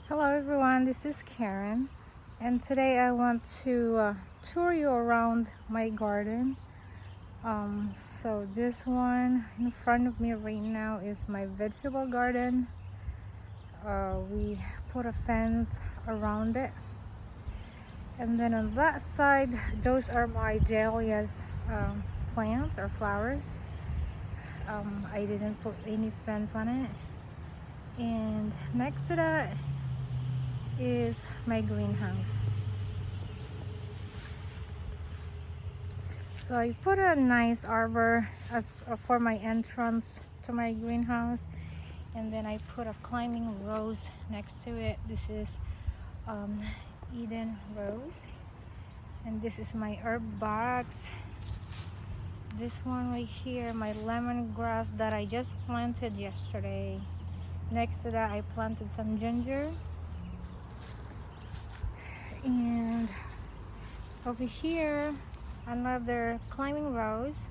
Hello everyone, this is Karen, and today I want to tour you around my garden. So this one in front of me right now is my vegetable garden. We put a fence around it, and then on that side, those are my dahlias plants or flowers. I didn't put any fence on it, and next to that is my greenhouse. So I put a nice arbor as for my entrance to my greenhouse, and then I put a climbing rose next to it. This is um, Eden rose, and this is my herb box. This one right here, my lemongrass that I just planted yesterday. Next to that, I planted some ginger, and over here, another climbing rose,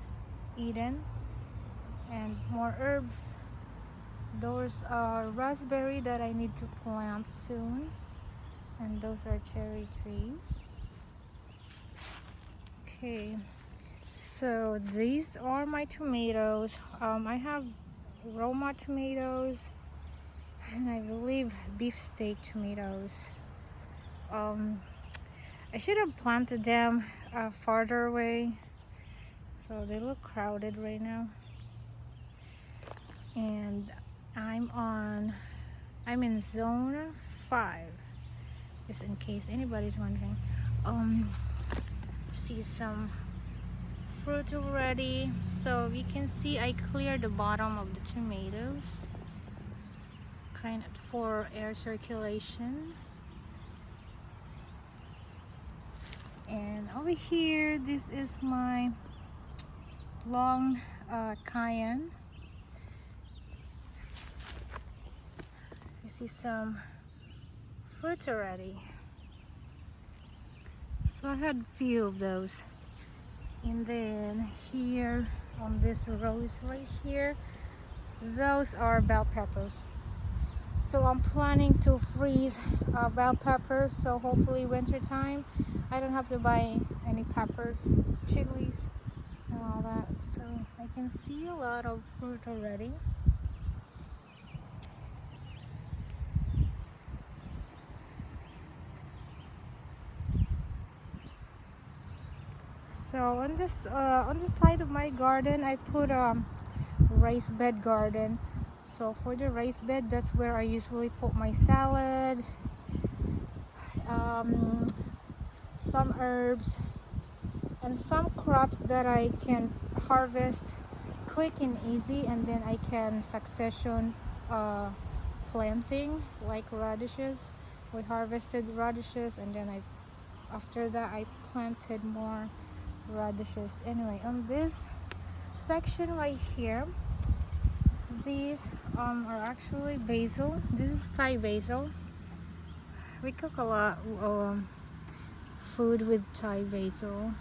Eden, and more herbs. Those are raspberry that I need to plant soon, and those are cherry trees. Okay, so these are my tomatoes. I have Roma tomatoes, and I believe beefsteak tomatoes. um, I should have planted them farther away, so they look crowded right now. And I'm in zone 5, just in case anybody's wondering. See some fruit already, so you can see I cleared the bottom of the tomatoes, kind of for air circulation. And over here, this is my long cayenne. You see some fruit already, so I had a few of those. And then here on this rose right here, those are bell peppers. So I'm planning to freeze bell peppers, so hopefully winter time I don't have to buy any peppers, chilies, and all that. So I can see a lot of fruit already. So on the side of my garden, I put a raised bed garden. So for the raised bed, that's where I usually put my salad, um, some herbs, and some crops that I can harvest quick and easy, and then I can succession uh, planting, like radishes. We harvested radishes, and then after that I planted more radishes. Anyway, on this section right here, these are actually basil. This is Thai basil. We cook a lot food with Thai basil,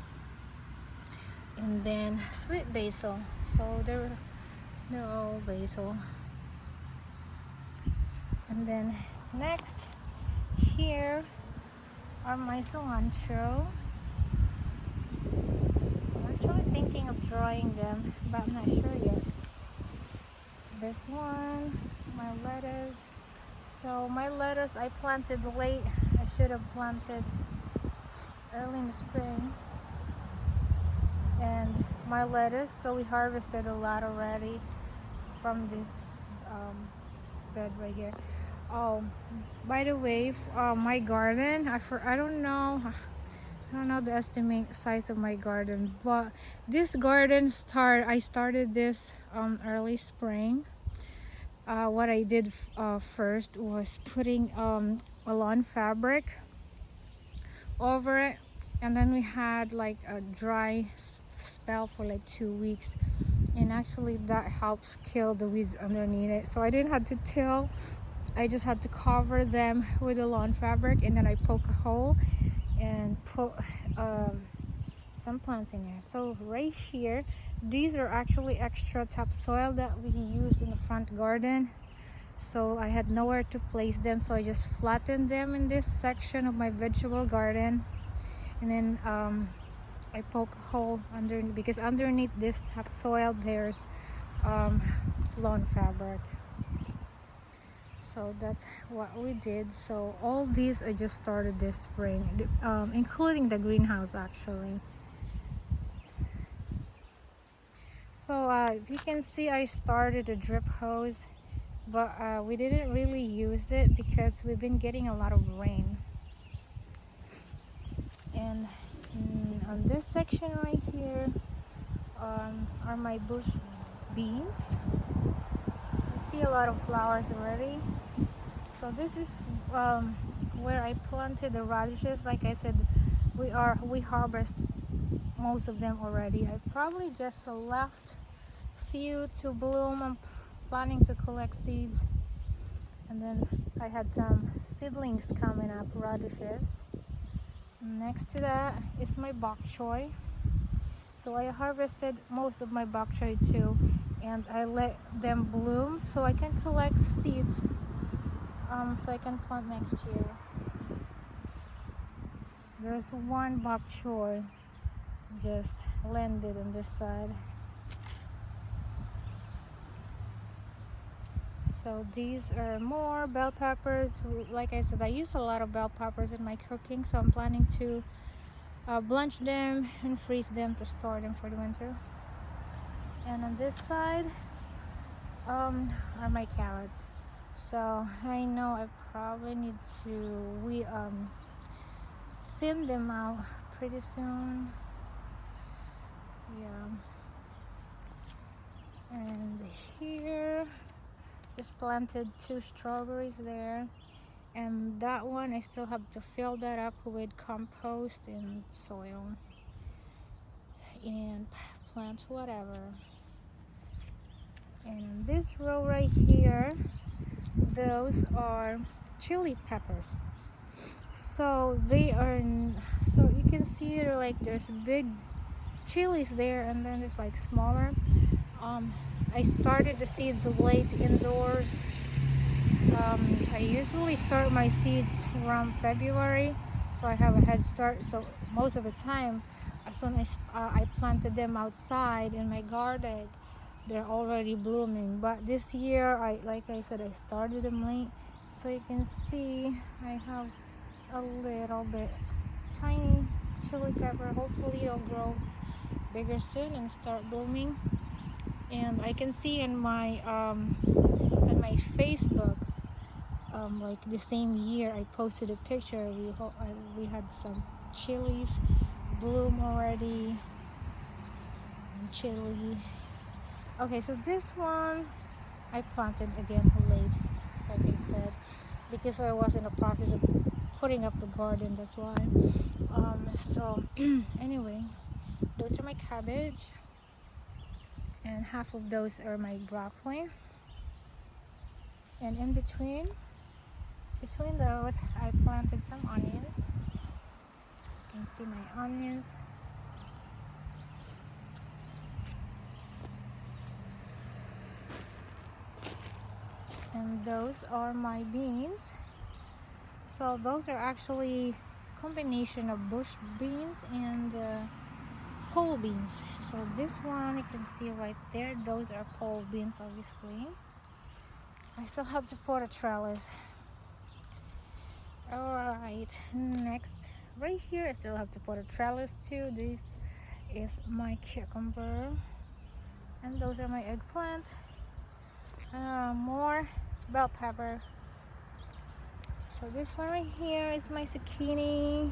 and then sweet basil. So they're all basil. And then next here are my cilantro. I'm actually thinking of drying them, but I'm not sure yet. This one, my lettuce. So my lettuce I planted late. I should have planted early in the spring. And my lettuce, so we harvested a lot already from this bed right here. Oh, by the way, my garden, I don't know the estimate size of my garden, but this garden I started this early spring. What I did first was putting a lawn fabric over it, and then we had like a dry spell for like 2 weeks, and actually that helps kill the weeds underneath it. So I didn't have to till, I just had to cover them with the lawn fabric, and then I poke a hole and put some plants in here. So right here, these are actually extra topsoil that we use in the front garden. so I had nowhere to place them, so I just flattened them in this section of my vegetable garden. And then I poke a hole under, because underneath this topsoil there's lawn fabric. So that's what we did. So all these I just started this spring, including the greenhouse actually. So if you can see, I started a drip hose, but we didn't really use it because we've been getting a lot of rain. And on this section right here are my bush beans. You see a lot of flowers already. So this is where I planted the radishes. Like I said, we harvest most of them already. I probably just left few to bloom. I'm planning to collect seeds, and then I had some seedlings coming up, radishes. Next to that is my bok choy. So I harvested most of my bok choy too, and I let them bloom so I can collect seeds, so I can plant next year. There's one bok choy just landed on this side. So these are more bell peppers. Like I said, I use a lot of bell peppers in my cooking, so I'm planning to blanch them and freeze them to store them for the winter. And on this side are my carrots. So I know I probably need to thin them out pretty soon. Yeah. And here just planted 2 strawberries there, and that one I still have to fill that up with compost and soil and plant whatever. And this row right here, those are chili peppers. So they are, so you can see they're like, there's big chilies there, and then there's like smaller. I started the seeds late indoors. I usually start my seeds around February, so I have a head start. So most of the time, as soon as I planted them outside in my garden, they're already blooming. But this year, like I said, I started them late, so you can see I have a little bit tiny chili pepper. Hopefully it'll grow bigger soon and start blooming. And I can see in my on my Facebook, like the same year I posted a picture, we had some chilies bloom already. And chili. Okay, so this one I planted again late, like I said, because I was in the process of putting up the garden, that's why. So anyway, those are my cabbage, and half of those are my broccoli. And in between those, I planted some onions. You can see my onions. And those are my beans. So those are actually combination of bush beans and pole beans. So this one you can see right there, those are pole beans obviously. I still have to put a trellis. Alright, next right here I still have to put a trellis too. This is my cucumber, and those are my eggplant, and more bell pepper. So this one right here is my zucchini.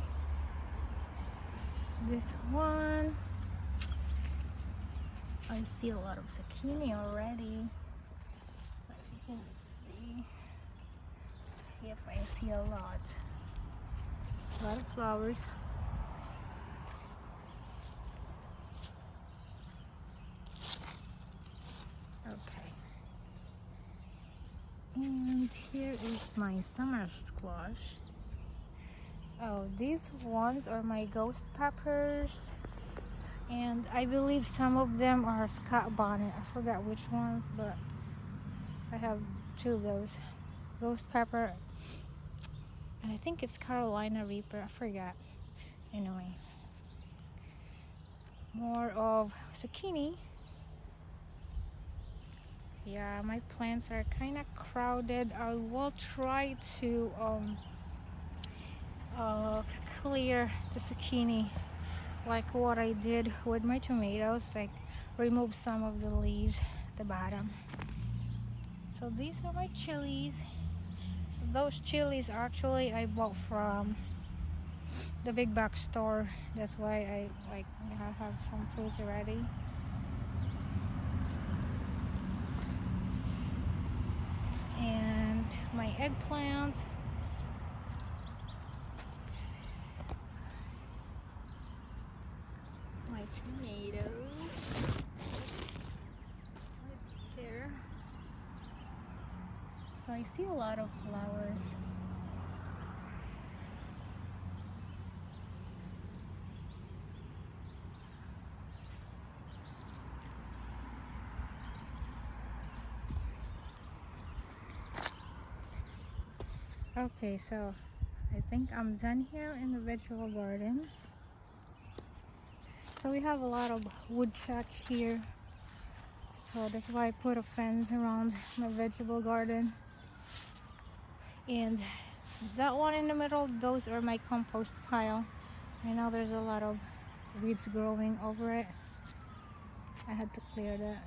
This one, I see a lot of zucchini already. If you can see, yep, I see a lot of flowers. Okay, and here is my summer squash. Oh, these ones are my ghost peppers, and I believe some of them are Scott bonnet. I forgot which ones, but I have two of those. Ghost pepper, and I think it's Carolina Reaper, I forgot. Anyway, more of zucchini. Yeah, my plants are kind of crowded. I will try to uh, clear the zucchini like what I did with my tomatoes, like remove some of the leaves at the bottom. So these are my chilies. So those chilies actually I bought from the big box store. That's why I have some foods already. And my eggplants. My tomatoes. Right there. So I see a lot of flowers. Okay, so I think I'm done here in the vegetable garden. So we have a lot of woodchuck here. So that's why I put a fence around my vegetable garden. And that one in the middle, those are my compost pile. I know there's a lot of weeds growing over it. I had to clear that.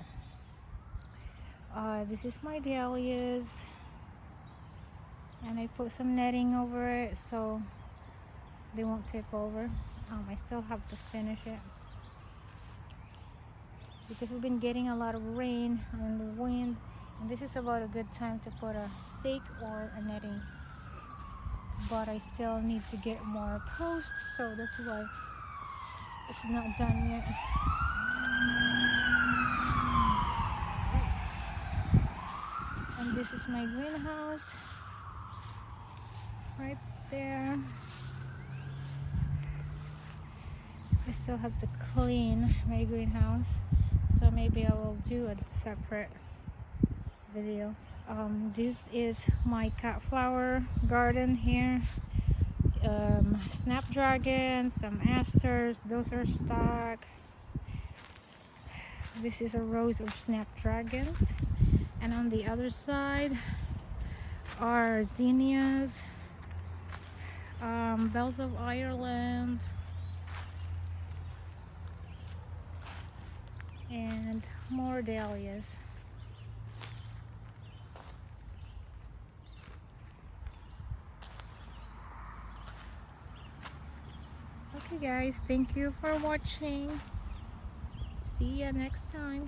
This is my dahlias. And I put some netting over it so they won't tip over. I still have to finish it because we've been getting a lot of rain and wind, and this is about a good time to put a stake or a netting, but I still need to get more posts, so that's why it's not done yet. And this is my greenhouse right there. I still have to clean my greenhouse, so maybe I will do a separate video. This is my cut flower garden here. Snapdragon, some asters, those are stock. This is a rows of snapdragons, and on the other side are zinnias, bells of Ireland, and more dahlias. Okay guys, thank you for watching. See ya next time.